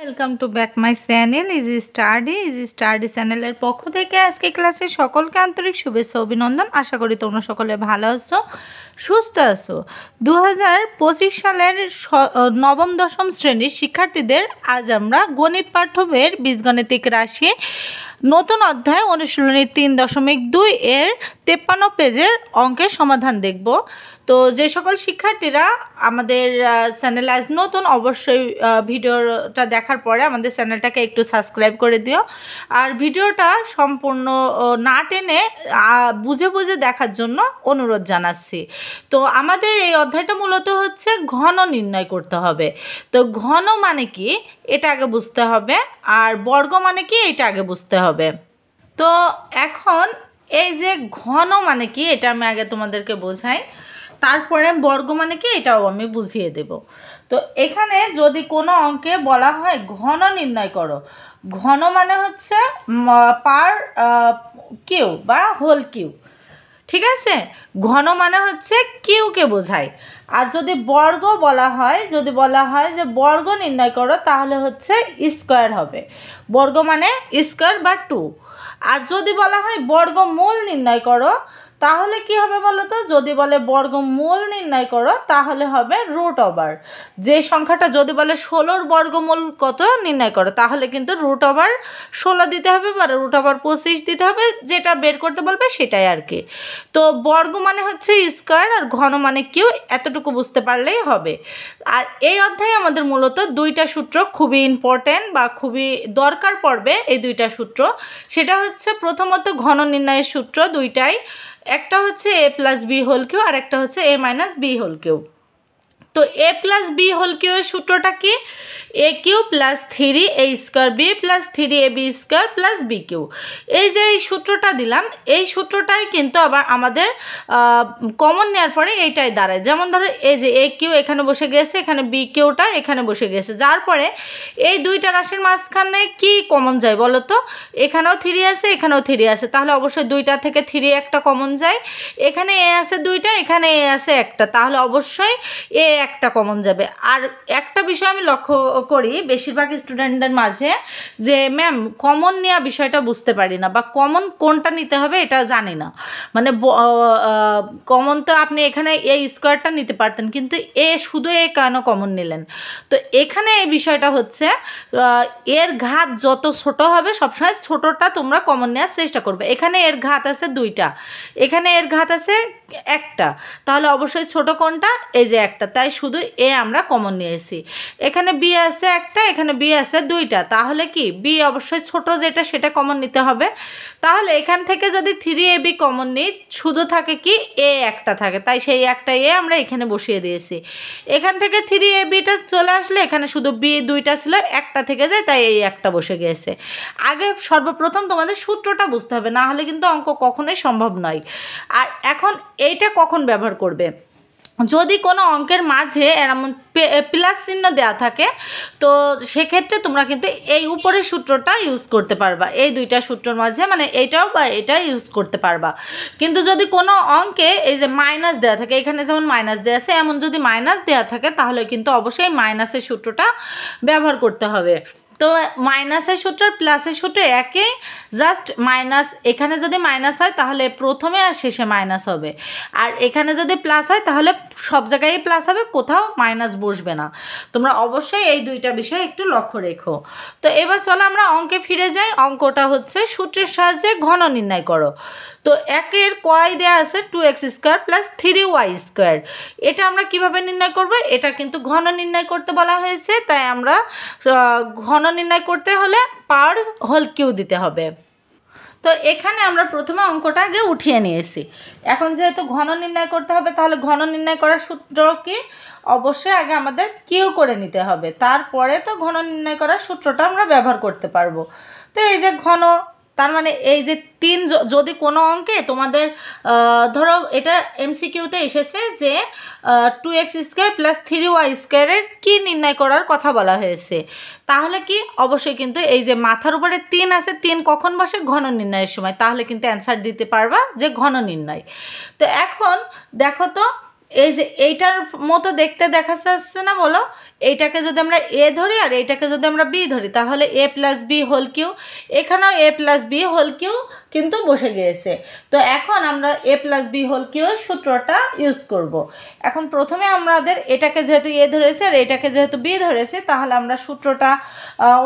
Welcome to back my channel easy study চ্যানেলের পক্ষ থেকে আজকে ক্লাসে সকলকে আন্তরিক শুভেচ্ছা অভিনন্দন। আশা করি তোমরা সকলে ভালো আছো, সুস্থ আছো। 2025 সালের নবম দশম শ্রেণীর শিক্ষার্থীদের আজ আমরা গণিত পাঠ্য বইয়ের বীজগণিতিক রাশি নতুন অধ্যায় অনুশীলনী 3.2 এর 53 পেজের অঙ্কের সমাধান দেখব। তো যে সকল শিক্ষার্থীরা আমাদের চ্যানেলে আজ নতুন, অবশ্যই ভিডিওটা দেখার পরে আমাদের চ্যানেলটাকে একটু সাবস্ক্রাইব করে দিও। আর ভিডিওটা সম্পূর্ণ না টেনে বুঝে বুঝে দেখার জন্য অনুরোধ জানাচ্ছি। তো আমাদের এই অধ্যায়টা মূলত হচ্ছে ঘন নির্ণয় করতে হবে। তো ঘন মানে কি এটা আগে বুঝতে হবে, আর বর্গ মানে কি এটা আগে বুঝতে হবে। তো এখন এই যে ঘন মানে কি এটা আমি আগে তোমাদেরকে বোঝাই, তারপরে বর্গ মানে কি এটাও আমি বুঝিয়ে দেব। তো এখানে যদি কোনো অঙ্কে বলা হয় ঘন নির্ণয় করো, ঘন মানে হচ্ছে পার কিউ বা হোল কিউ, ঠিক আছে? ঘন মানে হচ্ছে কিউকে বোঝায়। আর যদি বর্গ বলা হয়, যদি বলা হয় যে বর্গ নির্ণয় করো, তাহলে হচ্ছে স্কোয়ার হবে। বর্গ মানে স্কোয়ার বা 2। আর যদি বলা হয় বর্গমূল নির্ণয় করো, তাহলে কি হবে বলো তো? যদি বলে বর্গমূল নির্ণয় করো, তাহলে হবে রুট ওভার। যে সংখ্যাটা যদি বলে 16 বর্গমূল কত নির্ণয় করো, তাহলে কিন্তু রুট ওভার 16 দিতে হবে বা রুট ওভার 25 দিতে হবে, যেটা বের করতে বলবে সেটাই আর কি। তো বর্গ মানে হচ্ছে স্কোয়ার, আর ঘন মানে কিউ, এতটুকু বুঝতে পারলেই হবে। আর এই অধ্যায়ে আমাদের মূলত দুইটা সূত্র খুবই ইম্পর্টেন্ট বা খুবই দরকার পড়বে। এই দুইটা সূত্র, সেটা হচ্ছে প্রথমত ঘন নির্ণয়ের সূত্র দুইটাই, একটা হচ্ছে a plus B whole cube আর একটা হচ্ছে a minus B whole cube. তো a plus B whole cube এর সূত্রটা কি? a cube plus 3a square B plus 3ab square plus B cube. এই যে এই সূত্রটা দিলাম, এই সূত্রটাই কিন্তু আবার আমাদের কমন নেওয়ার পরে এইটাই দাঁড়ায়। যেমন ধরো এই যে a কিউ এখানে বসে গেছে, এখানে বি কিউটা এখানে বসে গেছে, যার পরে এই দুইটা রাশির মাঝখানে কি কমন যায় বলো তো? এখানেও 3 আছে, এখানেও 3 আছে, তাহলে অবশ্যই দুইটা থেকে 3 একটা কমন যায়। এখানে a আছে দুইটা, এখানে a আছে একটা, তাহলে অবশ্যই এ একটা কমন যাবে। আর একটা বিষয় আমি লক্ষ্য করি বেশিরভাগ স্টুডেন্টদের মাঝে, যে ম্যাম কমন নেওয়া বিষয়টা বুঝতে পারি না, বা কমন কোনটা নিতে হবে এটা জানি না। মানে কমন তো আপনি এখানে এই স্কোয়ারটা নিতে পারতেন, কিন্তু শুধু কেন কমন নিলেন? তো এখানে এই বিষয়টা হচ্ছে এর ঘাত যত ছোট হবে সবসময় ছোটটা তোমরা কমন নেওয়ার চেষ্টা করবে। এখানে এর ঘাত আছে 2টা, এখানে এর ঘাত আছে 1টা, তাহলে অবশ্যই ছোট কোনটা? এই যে একটা, তাই শুধু আমরা কমন নিয়েছি। এখানে বি আছে একটা, এখানে বি আছে 2টা, তাহলে কি বি অবশ্যই ছোট যেটা সেটা কমন নিতে হবে। তাহলে এখান থেকে যদি 3ab কমন নিই, শুধু থাকে কি একটা থাকে, তাই সেই একটা আমরা এখানে বসিয়ে দিয়েছি। এখান থেকে 3abটা চলে আসলে এখানে শুধু বি 2টা ছিল, একটা থেকে যায়, তাই এই একটা বসে গিয়েছে। আগে সর্বপ্রথম তোমাদের সূত্রটা বুঝতে হবে, না হলে কিন্তু অঙ্ক কখনোই সম্ভব নয়। আর এখন এইটা কখন ব্যবহার করবে? যদি কোনো অঙ্কের মাঝে এমন প্লাস চিহ্ন দেওয়া থাকে, তো সেক্ষেত্রে তোমরা কিন্তু এই উপরের সূত্রটা ইউজ করতে পারবা, এই দুইটা সূত্রের মাঝে, মানে এইটাও বা এটা ইউজ করতে পারবা। কিন্তু যদি কোনো অঙ্কে এই যে মাইনাস দেওয়া থাকে, এখানে যেমন মাইনাস দেওয়া আছে, এমন যদি মাইনাস দেওয়া থাকে, তাহলে কিন্তু অবশ্যই মাইনাসের সূত্রটা ব্যবহার করতে হবে। তো মাইনাসের সূত্র আর প্লাসের সূত্র একই, জাস্ট মাইনাস এখানে যদি মাইনাস হয় তাহলে প্রথমে আর শেষে মাইনাস হবে, আর এখানে যদি প্লাস হয় তাহলে সব জায়গায় প্লাস হবে, কোথাও মাইনাস বসবে না। তোমরা অবশ্যই এই দুইটা বিষয় একটু লক্ষ্য রেখো। তো এবার চলো আমরা অঙ্কে ফিরে যাই। অঙ্কটা হচ্ছে সূত্রের সাহায্যে ঘন নির্ণয় করো। তো একের কয় দেওয়া আছে 2x square plus 3y square, এটা আমরা কিভাবে নির্ণয় করব? এটা কিন্তু ঘন নির্ণয় করতে বলা হয়েছে, তাই আমরা ঘন নির্ণয় করতে হলে পার হোল কিউ দিতে হবে। তো এখানে আমরা প্রথমে অঙ্কটা আগে উঠিয়ে নিয়েছি। এখন যেহেতু ঘন নির্ণয় করতে হবে, তাহলে ঘন নির্ণয় করার সূত্র কি? অবশ্যই আগে আমাদের কিউ করে নিতে হবে, তারপরে তো ঘন নির্ণয় করার সূত্রটা আমরা ব্যবহার করতে পারবো। তো এই যে ঘন, তার মানে এই যে 3, যদি কোনো অঙ্কে তোমাদের ধরো এটা এমসিকিউতে এসেছে যে 2x স্কোয়ার প্লাস 3y স্কোয়ারের কী নির্ণয় করার কথা বলা হয়েছে, তাহলে কি অবশ্যই কিন্তু এই যে মাথার উপরে 3 আছে, 3 কখন বসে? ঘন নির্ণয়ের সময়, তাহলে কিন্তু অ্যান্সার দিতে পারবা যে ঘন নির্ণয়। তো এখন দেখো তো এই যে এইটার মতো দেখতে দেখা যাচ্ছে না বলো, এইটাকে যদি আমরা এ ধরি আর এইটাকে যদি আমরা বি ধরি তাহলে এ প্লাস বি হোল কিউ, এখানেও এ প্লাস বি হোল কিউ কিন্তু বসে গিয়েছে। তো এখন আমরা এ প্লাস বি হোল কিউ সূত্রটা ইউজ করব। এখন প্রথমে আমাদের এটাকে যেহেতু এ ধরেছে আর এটাকে যেহেতু বি ধরেছে তাহলে আমরা সূত্রটা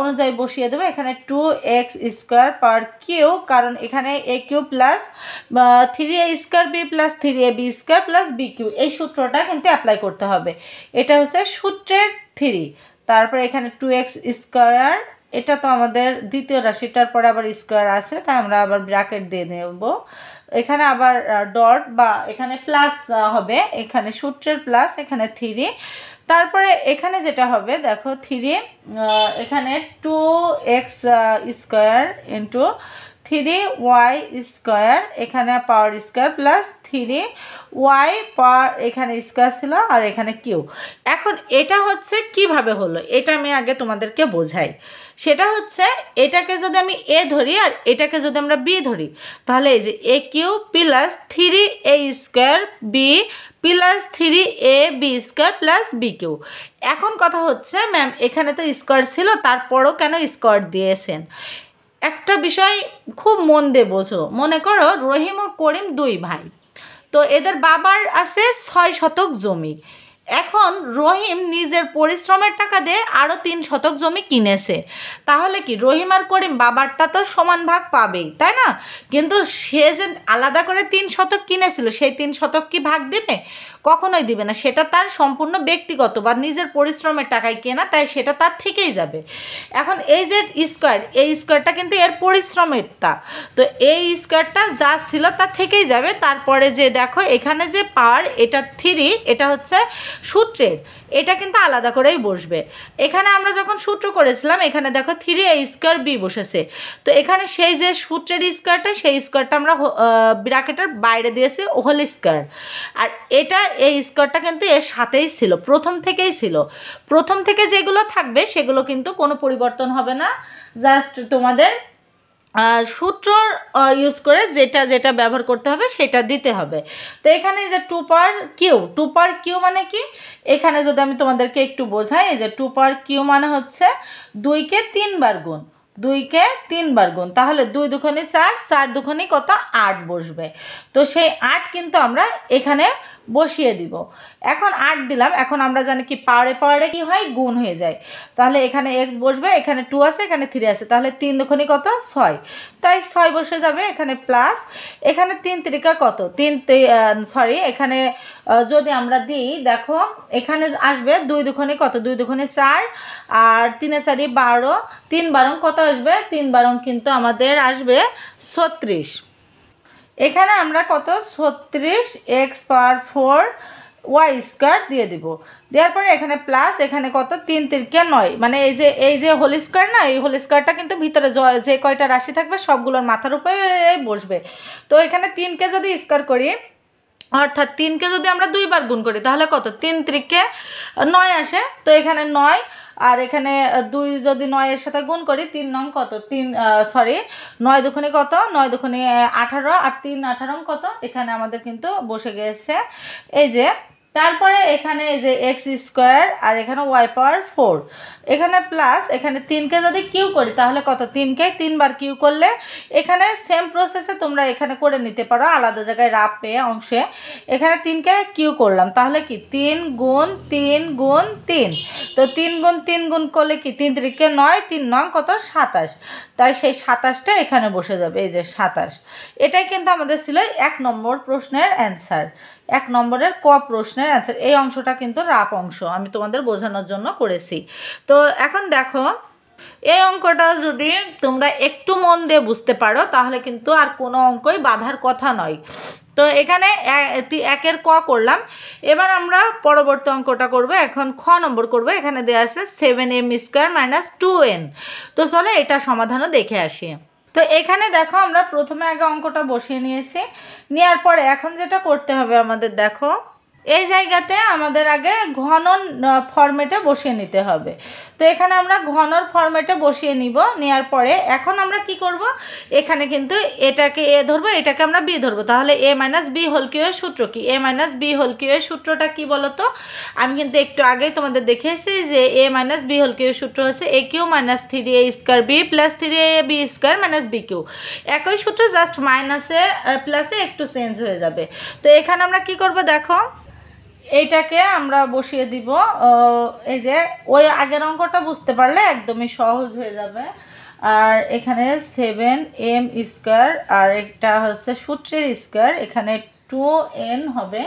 অনুযায়ী বসিয়ে দেবো। এখানে 2x² পার কিউ, কারণ এখানে A cube plus 3a² B plus 3ab² plus B cube, এই সূত্রটা কিন্তু অ্যাপ্লাই করতে হবে। এটা হচ্ছে সূত্রের 3। তারপরে এখানে 2x², এটা তো আমাদের দ্বিতীয় রাশিটার পরে আবার স্কোয়ার আছে, তাই আমরা আবার ব্র্যাকেট দিয়ে নেব। এখানে আবার ডট বা এখানে প্লাস হবে, এখানে সূত্রের প্লাস, এখানে 3। তারপরে এখানে যেটা হবে দেখো 3, এখানে 2x² ইন্টু 3y², এখানে পাওয়ার স্কোয়ার প্লাস 3y পাওয়ার, এখানে স্কোয়ার ছিল আর এখানে কিউ। এখন এটা হচ্ছে কিভাবে হলো এটা আমি আগে তোমাদেরকে বোঝাই। সেটা হচ্ছে এটাকে যদি আমি এ ধরি আর এটাকে যদি আমরা বি ধরি তাহলে এই যে A cube plus 3a² B plus 3ab² plus B cube. এখন কথা হচ্ছে ম্যাম এখানে তো স্কোয়ার ছিল তারপরও কেন স্কোয়ার দিয়েছেন? একটা বিষয় খুব মন দিয়ে বোঝো। মনে করো রহিম ও করিম 2 ভাই, তো এদের বাবার আছে 6 শতক জমি। এখন রহিম নিজের পরিশ্রমের টাকা দিয়ে আরও 3 শতক জমি কিনেছে, তাহলে কি রহিম আর করিম বাবারটা তো সমান ভাগ পাবেই, তাই না? কিন্তু সে যে আলাদা করে 3 শতক কিনেছিল সেই 3 শতক কি ভাগ দেবে? কখনোই দিবে না, সেটা তার সম্পূর্ণ ব্যক্তিগত বা নিজের পরিশ্রমের টাকায় কেনা, তাই সেটা তার থেকেই যাবে। এখন এই যে স্কোয়ার, এই স্কোয়ারটা কিন্তু এর পরিশ্রমেরটা, তো এই স্কোয়ারটা যা ছিল তার থেকেই যাবে। তারপরে যে দেখো এখানে যে পাওয়ার, এটা 3, এটা হচ্ছে সূত্রের, এটা কিন্তু আলাদা করেই বসবে। এখানে আমরা যখন সূত্র করেছিলাম এখানে দেখো 3a² বি বসেছে, তো এখানে সেই যে সূত্রের স্কোয়ারটা সেই স্কোয়ারটা আমরা ব্র্যাকেটের বাইরে দিয়েছি হোল স্কোয়ার। আর এটা এই স্কোয়ারটা কিন্তু এর সাথেই ছিল, প্রথম থেকেই ছিল। প্রথম থেকে যেগুলো থাকবে সেগুলো কিন্তু কোনো পরিবর্তন হবে না, জাস্ট তোমাদের সূত্র ইউজ করে যেটা যেটা ব্যবহার করতে হবে সেটা দিতে হবে। তো এখানে যে 2 পাওয়ার কিউ মানে কি, এখানে যদি আমি তোমাদেরকে একটু বোঝাই, এই যে 2 পাওয়ার কিউ মানে হচ্ছে 2কে 3 বার গুণ, 2কে 3 বার গুণ, তাহলে 2 দুগুণে 4, 4 দুগুণে কত 8 বসবে। তো সেই 8 কিন্তু আমরা এখানে বসিয়ে দিব। এখন 8 দিলাম, এখন আমরা জানি কি পাওয়ারে কি হয়, গুণ হয়ে যায়। তাহলে এখানে x বসবে, এখানে 2 আছে, এখানে 3 আছে, তাহলে 3 দুগুণে কত 6, তাই 6 বসে যাবে। এখানে প্লাস, এখানে 3 3 কত, এখানে যদি আমরা দিই দেখো এখানে আসবে 2 দুগুণে কত, 2 দুগুণে 4 আর 3 4 12, 3 12 কত আসবে, 3 12 কিন্তু আমাদের আসবে 36। এখানে আমরা কত 36 x পাওয়ার 4 y² দিয়ে দিব। দেওয়ার পরে এখানে প্লাস, এখানে কত 3 3 9, মানে এই যে হোল স্কোয়ার না, এই হোল স্কোয়ারটা কিন্তু ভিতরে যে কয়টা রাশি থাকবে সবগুলোর মাথার উপরে বসবে। তো এখানে 3কে যদি স্কোয়ার করি, অর্থাৎ 3কে যদি আমরা 2 বার গুণ করি তাহলে কত 3 3 9 আসে। তো এখানে 9 আর এখানে 2 যদি 9 এর সাথে গুণ করি 3 নং কত 9 দুগুণে কত, 9 দুগুণে 18 আর 3 18 কত, এখানে আমাদের কিন্তু বসে গেছে এই যে। তারপরে এখানে এই যে x² আর এখানে y পাওয়ার 4, এখানে প্লাস, এখানে 3কে যদি কিউ করি তাহলে কত, 3কে 3 বার কিউ করলে, এখানে সেম প্রসেসে তোমরা এখানে করে নিতে পারো আলাদা জায়গায় রাফ পেয়ে অংশে। এখানে 3কে কিউ করলাম তাহলে কি 3 গুণ 3 গুণ 3, তো 3 গুণ 3 গুণ করলে কি 3 3 9, 3 9 কত 27, তাই সেই 27টা এখানে বসে যাবে, এই যে 27। এটাই কিন্তু আমাদের ছিল 1 নম্বর প্রশ্নের অ্যান্সার, 1 নম্বরের ক প্রশ্নের অ্যান্সার। এই অংশটা কিন্তু রাফ অংশ, আমি তোমাদের বোঝানোর জন্য করেছি। তো এখন দেখো এই অঙ্কটা যদি তোমরা একটু মন দিয়ে বুঝতে পারো তাহলে কিন্তু আর কোনো অঙ্কই বাধার কথা নয়। তো এখানে 1-এর ক করলাম, এবার আমরা পরবর্তী অঙ্কটা করব। এখন খ নম্বর করব। এখানে দেওয়া আছে 7m² - 2n। তো চলো এটা সমাধানও দেখে আসি। তো এখানে দেখো আমরা প্রথমে আগে অঙ্কটা বসিয়ে নিয়েছি, নেওয়ার পরে এখন যেটা করতে হবে আমাদের, দেখো এই জায়গাতে আমাদের আগে ঘনন ফরম্যাটে বসিয়ে নিতে হবে। তো এখানে আমরা ঘনর ফরম্যাটে বসিয়ে নিব, নেওয়ার পরে এখন আমরা কি করব, এখানে কিন্তু এটাকে এ ধরবো, এটাকে আমরা বি ধরবো। তাহলে A minus B whole cube এর সূত্র কি? এ মাইনাস বি হোল কিউ এর সূত্রটা কি বলো তো? আমি কিন্তু একটু আগেই তোমাদের দেখিয়েছি যে A minus B whole cube এর সূত্র হচ্ছে A cube minus 3a square B plus 3a B square minus B cube. একই সূত্র, জাস্ট মাইনাসে প্লাসে একটু চেঞ্জ হয়ে যাবে। তো এখানে আমরা কি করব দেখো, এইটাকে আমরা বসিয়ে দিব। এই যে ওই আগের অঙ্কটা বুঝতে পারলে একদমই সহজ হয়ে যাবে। আর এখানে 7m স্কোয়ার আর একটা হচ্ছে সূত্রের স্কোয়ার, এখানে 2n হবে,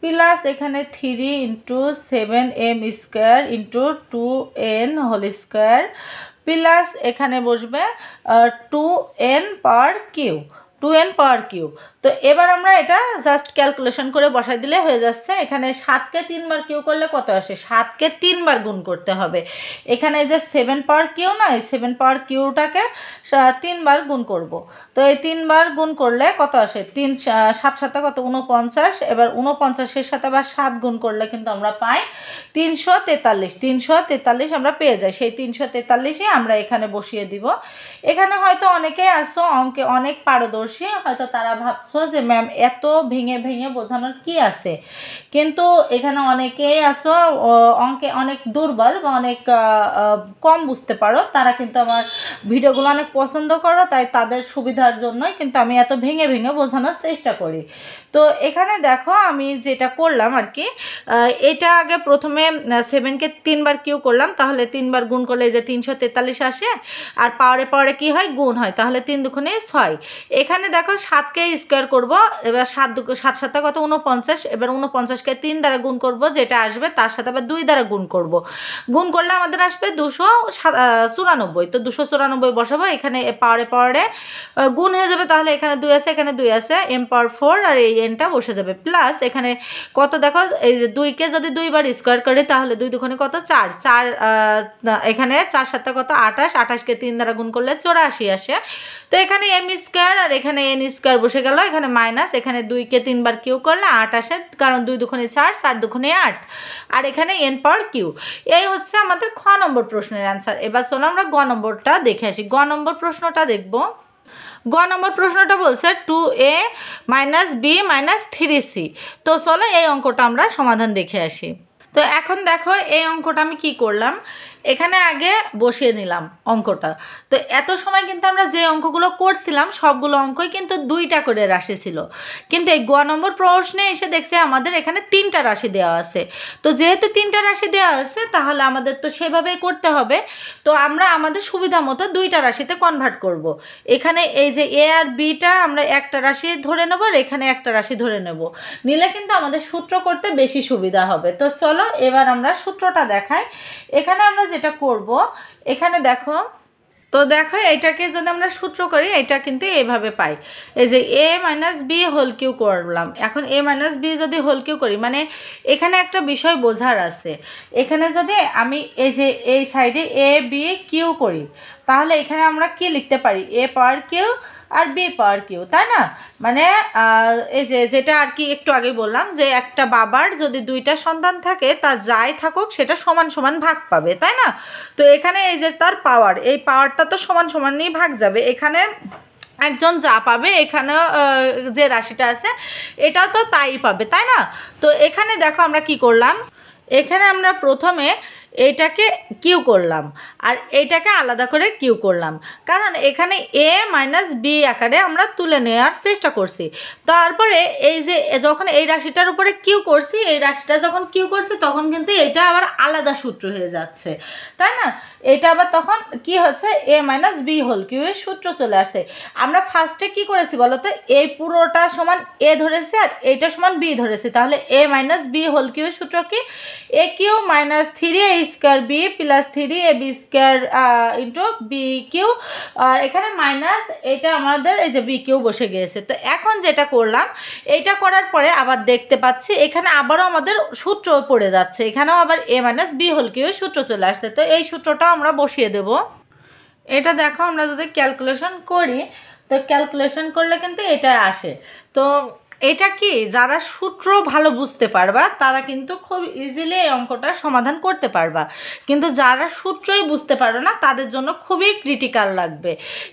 প্লাস এখানে 3 into 7m square into 2n whole square, plus এখানে বসবে 2n পাওয়ার কিউ, 2n পাওয়ার কিউ। তো এবার আমরা এটা জাস্ট ক্যালকুলেশন করে বসাই দিলে হয়ে যাচ্ছে। এখানে 7কে 3 বার কিউ করলে কত আসে? 7কে 3 বার গুণ করতে হবে। এখানে যে 7 পাওয়ার কিউ না, এই 7 পাওয়ার কিউটাকে 3 বার গুণ করব। তো এই 3 বার গুণ করলে কত আসে? 3 7 সাথে কত? 49। এবার 49-এর সাথে আবার 7 গুণ করলে কিন্তু আমরা পাই 343। 343 আমরা পেয়ে যাই। সেই 343ই আমরা এখানে বসিয়ে দিব। এখানে হয়তো অনেকেই আসো অঙ্কে অনেক পারদর্শী, হয়তো তারা ভাবছো যে ম্যাম এত ভেঙে ভেঙে বোঝানোর কি আছে, কিন্তু এখানে অনেকেই আসো অঙ্কে অনেক দুর্বল বা অনেক কম বুঝতে পারো, তারা কিন্তু আমার ভিডিওগুলো অনেক পছন্দ করো, তাই তাদের সুবিধার জন্যই কিন্তু আমি এত ভেঙে ভেঙে বোঝানোর চেষ্টা করি। তো এখানে দেখো আমি যেটা করলাম আর কি, এটা আগে প্রথমে 7কে 3 বার কিউ করলাম, তাহলে 3 বার গুণ করলে যে 343 আসে, আর পাওয়ারে পাওয়ারে কি হয়? গুণ হয়, তাহলে 3 দুগুণে 6। এখানে দেখো 7কে স্কোয়ার করব, এবার 7 সাথে কত? 49। এবার 49কে 3 দ্বারা গুণ করব, যেটা আসবে তার সাথে আবার 2 দ্বারা গুণ করব, গুণ করলে আমাদের আসবে 294। তো 294 বসাবো, এখানে পাওয়ারে পাওয়ারে গুণ হয়ে যাবে, তাহলে এখানে 2 আছে, এখানে 2 আছে, m পাওয়ার 4 আর এই nটা বসে যাবে, প্লাস এখানে কত দেখো, এই যে 2কে যদি 2 বার স্কোয়ার করি তাহলে 2 দুগুণে কত? 4। এখানে 4 সাথে কত? 28। 28কে 3 দ্বারা গুণ করলে 84 আসে। তো এখানে m স্কোয়ার আর এখানে n স্কোয়ার বসে গেল, এখানে মাইনাস, এখানে 2কে 3 বার কিউ করলে 8 আসে, কারণ 2 দুগুণে 4, 4 দুগুণে 8, আর এখানে n পাওয়ার কিউ। এই হচ্ছে আমাদের খ নম্বর প্রশ্নের অ্যান্সার। এবার চলো আমরা গ নম্বরটা দেখে আসি। গ নম্বর প্রশ্নটা দেখব। গ নম্বর প্রশ্নটা বলছে 2a minus B minus 3c। তো চলো এই অঙ্কটা আমরা সমাধান দেখে আসি। তো এখন দেখো এই অঙ্কটা আমি কি করলাম, এখানে আগে বসিয়ে নিলাম অঙ্কটা। তো এত সময় কিন্তু আমরা যে অঙ্কগুলো করছিলাম সবগুলো অঙ্কই কিন্তু 2টা করে রাশি ছিল, কিন্তু এই গ নম্বর প্রশ্নে এসে দেখছি আমাদের এখানে 3টা রাশি দেওয়া আছে। তো যেহেতু 3টা রাশি দেওয়া আছে তাহলে আমাদের তো সেভাবেই করতে হবে। তো আমরা আমাদের সুবিধা মতো 2টা রাশিতে কনভার্ট করব। এখানে এই যে এ আর বিটা আমরা একটা রাশি ধরে নেব, আর এখানে একটা রাশি ধরে নেব, নিলে কিন্তু আমাদের সূত্র করতে বেশি সুবিধা হবে। তো চলো এবার আমরা সূত্রটা দেখাই। এখানে আমরা যেটা করব, এখানে দেখো, তো দেখো এটাকে যদি আমরা সূত্র করি এটা কিন্তু এইভাবে পাই, এই যে a minus B whole Q করলাম। এখন a মাইনাস বি যদি হোল কিউ করি, মানে এখানে একটা বিষয় বোঝার আছে। এখানে যদি আমি এই যে এই সাইডে a বি কিউ করি, তাহলে এখানে আমরা কি লিখতে পারি? a পাওয়ার কিউ আর বি পাওয়ার কিউ, তাই না? মানে এই যে যেটা আর কি একটু আগে বললাম, যে একটা বাবার যদি 2টা সন্তান থাকে, তা যাই থাকুক সেটা সমান সমান ভাগ পাবে, তাই না? তো এখানে এই যে তার পাওয়ার, এই পাওয়ারটা তো সমান সমানই ভাগ যাবে। এখানে একজন যা পাবে, এখানেও যে রাশিটা আছে এটাও তো তাই পাবে, তাই না? তো এখানে দেখো আমরা কি করলাম, এখানে আমরা প্রথমে এইটাকে কিউ করলাম আর এইটাকে আলাদা করে কিউ করলাম, কারণ এখানে এ মাইনাস বি আকারে আমরা তুলে নেওয়ার চেষ্টা করছি। তারপরে এই যে যখন এই রাশিটার উপরে কিউ করছি, এই রাশিটা যখন কিউ করছি তখন কিন্তু এটা আবার আলাদা সূত্র হয়ে যাচ্ছে, তাই না? এটা আবার তখন কি হচ্ছে? এ মাইনাস বি হোল কিউ এর সূত্র চলে আসছে। আমরা ফার্স্টে কি করেছি বলো তো? এই পুরোটা সমান এ ধরেছি আর এইটা সমান বি ধরেছি, তাহলে A minus B whole cube এর সূত্র কি? A cube minus 3a square B plus 3a B square into B cube, আর এখানে মাইনাস এটা আমাদের এই যে বি কিউ বসে গিয়েছে। তো এখন যেটা করলাম, এইটা করার পরে আবার দেখতে পাচ্ছি এখানে আবারও আমাদের সূত্র পড়ে যাচ্ছে, এখানেও আবার এ মাইনাস বি হোল কিউ এর সূত্র চলে আসছে। তো এই সূত্রটা আমরা বসিয়ে দেব। এটা দেখো আমরা যদি ক্যালকুলেশন করি, তো ক্যালকুলেশন করলে কিন্তু এটা আসে। তো এটা কি যারা সূত্র ভালো বুঝতে পারবা তারা কিন্তু খুব ইজিলি এই অঙ্কটা সমাধান করতে পারবা, কিন্তু যারা সূত্রই বুঝতে পারো না তাদের জন্য খুবই ক্রিটিক্যাল লাগবে।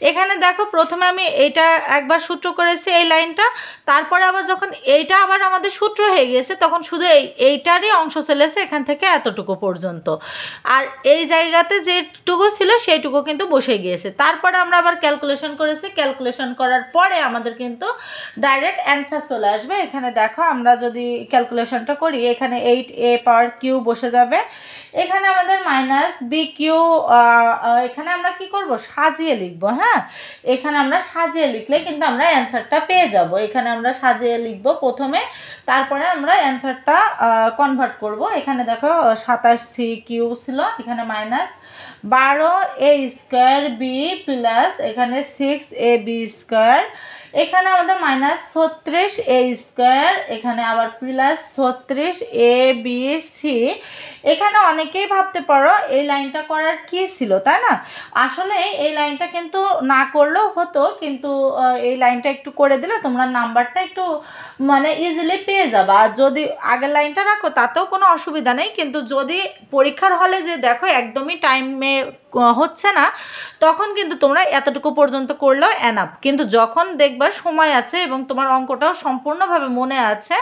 এখানে দেখো প্রথমে আমি এইটা একবার সূত্র করেছি এই লাইনটা, তারপরে আবার যখন এইটা আবার আমাদের সূত্র হয়ে গিয়েছে তখন শুধু এইটারই অংশ চলেছে এখান থেকে এতটুকু পর্যন্ত, আর এই জায়গাতে যেটুকু ছিল সেইটুকু কিন্তু বসে গিয়েছে। তারপরে আমরা আবার ক্যালকুলেশন করেছি, ক্যালকুলেশন করার পরে আমাদের কিন্তু ডাইরেক্ট অ্যান্সার চলে আসবে। এখানে দেখো আমরা যদি ক্যালকুলেশনটা করি এখানে 8a পাওয়ার কিউ বসে যাবে, এখানে আমাদের মাইনাস বি কিউ, এখানে আমরা কি করব সাজিয়ে লিখব। হ্যাঁ, এখানে আমরা সাজিয়ে লিখলে কিন্তু আমরা অ্যান্সারটা পেয়ে যাব। এখানে আমরা সাজিয়ে লিখব প্রথমে, তারপরে আমরা অ্যান্সারটা কনভার্ট করব। এখানে দেখো 27c কিউ ছিল, এখানে minus 12a square B plus এখানে 6ab স্কোয়ার, এখানে আমাদের মাইনাস 36a স্কোয়ার, এখানে আবার প্লাস 36abc। এখানে অনেকেই ভাবতে পারো এই লাইনটা করার কি ছিল, তাই না? আসলে এই লাইনটা কিন্তু না করলেও হতো, কিন্তু এই লাইনটা একটু করে দিলে তোমরা নাম্বারটা একটু মানে ইজিলি পেয়ে যাবা। আর যদি আগের লাইনটা রাখো তাতেও কোনো অসুবিধা নেই, কিন্তু যদি পরীক্ষার হলে যে দেখো একদমই টাইমে হচ্ছে না তখন কিন্তু তোমরা এতটুকু পর্যন্ত করলেও এনাফ। কিন্তু যখন দেখবা সময় আছে এবং তোমার অঙ্কটাও সম্পূর্ণভাবে মনে আছে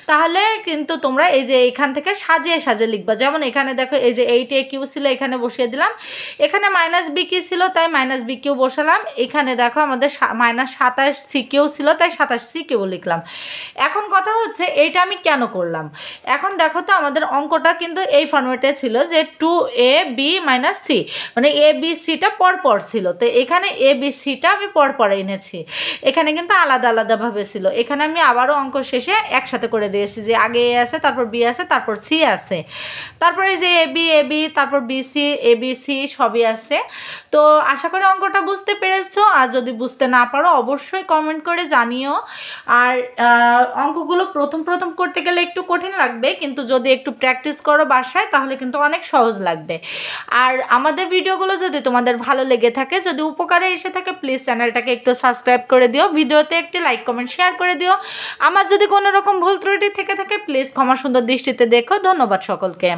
তাহলে কিন্তু তোমরা এই যে এখান থেকে সাজিয়ে সাজিয়ে লিখবা। যেমন এখানে দেখো এই যে 8a কিউ ছিল এখানে বসিয়ে দিলাম, এখানে মাইনাস বি কিউ ছিল তাই মাইনাস বি কিউ বসালাম, এখানে দেখো আমাদের মাইনাস 27c কিউ ছিল তাই 27c কিউ লিখলাম। এখন কথা হচ্ছে এইটা আমি কেন করলাম। এখন দেখো তো আমাদের অঙ্কটা কিন্তু এই ফর্মেটে ছিল যে 2ab মাইনাস সি, মানে এ বি সিটা পরপর ছিল, তো এখানে এ বি সিটা আমি পরপর এনেছি, এখানে কিন্তু আলাদা আলাদাভাবে ছিল। এখানে আমি আবারও অঙ্ক শেষে একসাথে করে দিয়েছি যে আগে এ আছে, তারপর বি আছে, তারপর সি আছে, তারপরে এই যে এ বি তারপর বিসি এবিসি সবই আছে। তো আশা করি অঙ্কটা বুঝতে পেরেছো, আর যদি বুঝতে না পারো অবশ্যই কমেন্ট করে জানিও। আর অঙ্কগুলো প্রথম প্রথম করতে গেলে একটু কঠিন লাগবে, কিন্তু যদি একটু প্র্যাকটিস করো বাসায় তাহলে কিন্তু অনেক সহজ লাগবে। আর আমাদের ভিডিওগুলো যদি তোমাদের ভালো লেগে থাকে, যদি উপকারে এসে থাকে, প্লিজ চ্যানেলটাকে একটু সাবস্ক্রাইব করে দিও, ভিডিওতে একটি লাইক কমেন্ট শেয়ার করে দিও। আমার যদি কোনো রকম ভুল ত্রুটি থেকে থাকে প্লিজ ক্ষমা সুন্দর দৃষ্টিতে দেখো। ধন্যবাদ সকলকে।